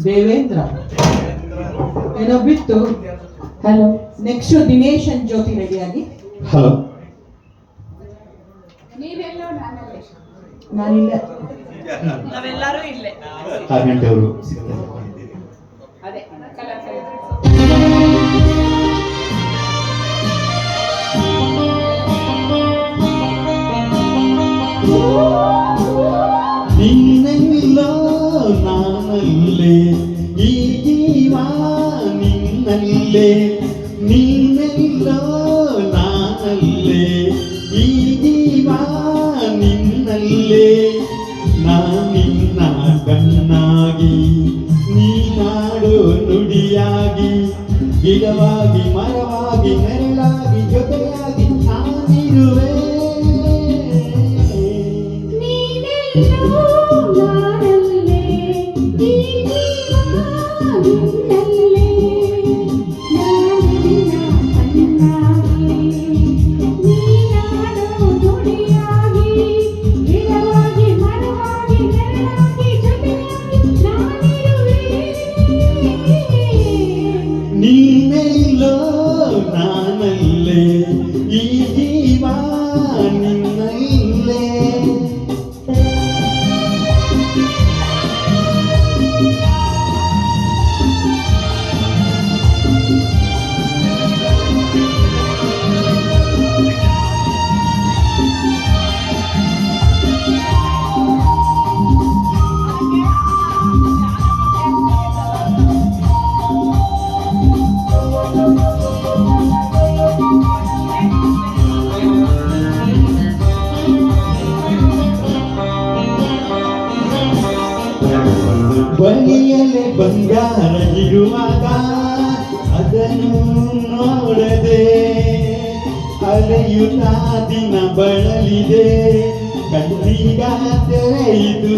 ದೇವೇಂದ್ರ ಏನೋ ಬಿತ್ತು. Hello, next Dinesh and ಜ್ಯೋತಿ ರೆಡಿಯಾಗಿ. ಹಲೋ, ನೀವೆಲ್ಲೋ ನಾನಿಲ್ಲ, ನಾವೆಲ್ಲರೂ ಇಲ್ಲೇ. 6 ಗಂಟೆ ಅವರು ಸಿಗ್ತಾರೆ. ಅದೇ ನಿನ್ನೆಲ್ಲೋ ನಾನಲ್ಲೇ, ಈ ಜೀವ ನಿನ್ನಲ್ಲೇ. ನಿನ್ನೆಲ್ಲೋ ನಾನಲ್ಲೇ, ಈ ಜೀವ ನಿನ್ನಲ್ಲೇ. ನಾನಿನ್ನ ಕಣ್ಣಾಗಿ, ನೀನಾಡೋ ನುಡಿಯಾಗಿ, ಗಿಡವಾಗಿ ಮರವಾಗಿ ನೆರಳಾಗಿ ಜೊತೆಯಾಗಿ ನಾನಿರುವೆ. ನೀನೆಲ್ಲೋ ನಾನಲ್ಲೇ, ಈ ಜೀವ ನಿನ್ನಲ್ಲೇ. ಬಳಿಯಲೆ ಬಂಗಾರ ಇರುವಾಗ ಅದನ್ನು ನೋಡದೆ ಅಲೆಯುತ್ತಾ ದಿನ ಬಳಲಿದೆ, ಕಣ್ಣೀಗ ತೆರೆಯಿತು.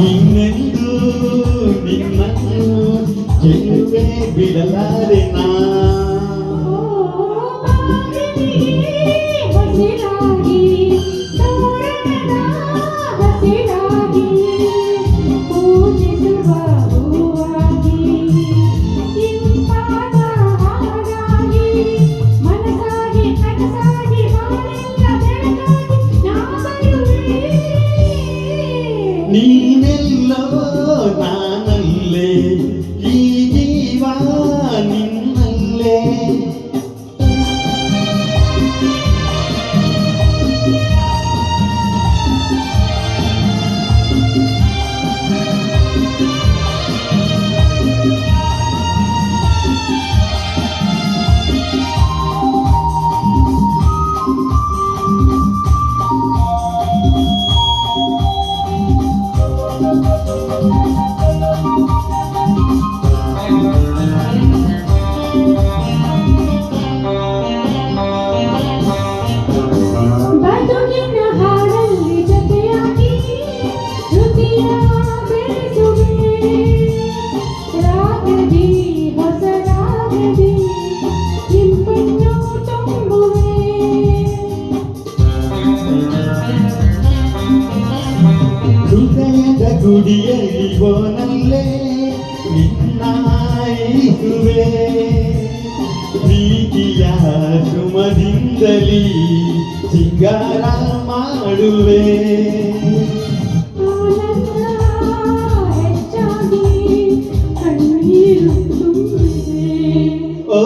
ಇನ್ನೆಂದು ನಿನ್ನನ್ನು ಗೆಲ್ಲುವೆ ಬಿಡಲಾರೆ ನಾ. ನೀನೆಲ್ಲೋ ನಾನಲ್ಲೇ, ಈ ಜೀವ ನಿನ್ನಲ್ಲೇ. ಹೃದಯದ ಗುಡಿಯಲ್ಲಿ ಗೋನಲ್ಲೇ ನಿನ್ನಾಯಿಸುವೆ, ಪ್ರೀತಿಯ ಸುಮದಿಂದಲೀ ಸಿಂಗಾರ ಮಾಡುವೆ. ಓ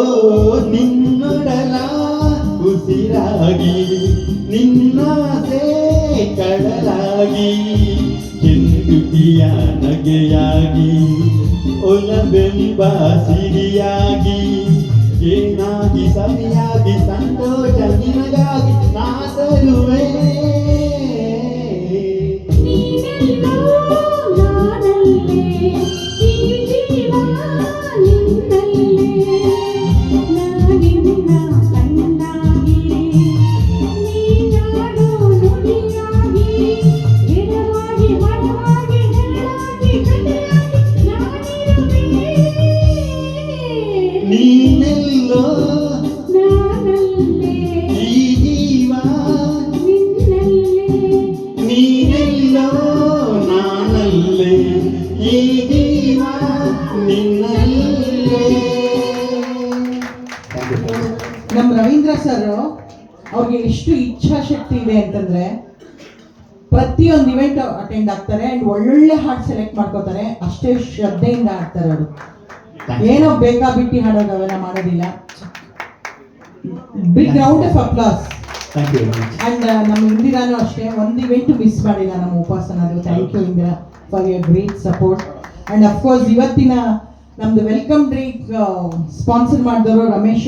ನಿನ್ನೊಡಲ ಉಸಿರಾಗಿ, ನಿನ್ನಾಸೆ ಕಡಲಾಗಿ, ಕೆಂದುಟಿಯ ನಗೆಯಾಗಿ, ಒಲಬೆಂಬ ಸಿರಿಯಾಗಿ, ಏನಾಗಿ ಸವಿಯಾಗಿ ಸಂತೋಷ ನಿನಗಾಗಿ ನಾ ತರುವೆ. ರವೀಂದ್ರ ಸರ್ ಅವ್ರಿಗೆ ಎಷ್ಟು ಇಚ್ಛಾಶಕ್ತಿ ಇದೆ ಅಂತಂದ್ರೆ ಪ್ರತಿಯೊಂದು ಇವೆಂಟ್ ಅಟೆಂಡ್ ಆಗ್ತಾರೆ ಅಂಡ್ ಒಳ್ಳೊಳ್ಳೆ ಹಾಡು ಸೆಲೆಕ್ಟ್ ಮಾಡ್ಕೋತಾರೆ, ಅಷ್ಟೇ ಶ್ರದ್ಧೆಯಿಂದ ಆಡ್ತಾರೆ ಅವರು. ಏನೋ ಬೇಕಾಬಿಟ್ಟಿ ಹಾಡೋದು ಅವೆಲ್ಲ ಮಾಡೋದಿಲ್ಲ. Big round of applause. Thank you very much. And ನಮ್ಮ ಇಂದಿರಾನು ಅಷ್ಟೇ ಒಂದು ಇವೆಂಟ್ ಮಿಸ್ ಮಾಡಿಲ್ಲ ನಮ್ಮ ಉಪಾಸನದು. Thank you Indira for your great support. And of course ಇವತ್ತಿನ ನಮ್ದು ವೆಲ್ಕಮ್ ಡ್ರಿಂಕ್ ಸ್ಪಾನ್ಸರ್ ಮಾಡಿದವರು ರಮೇಶ್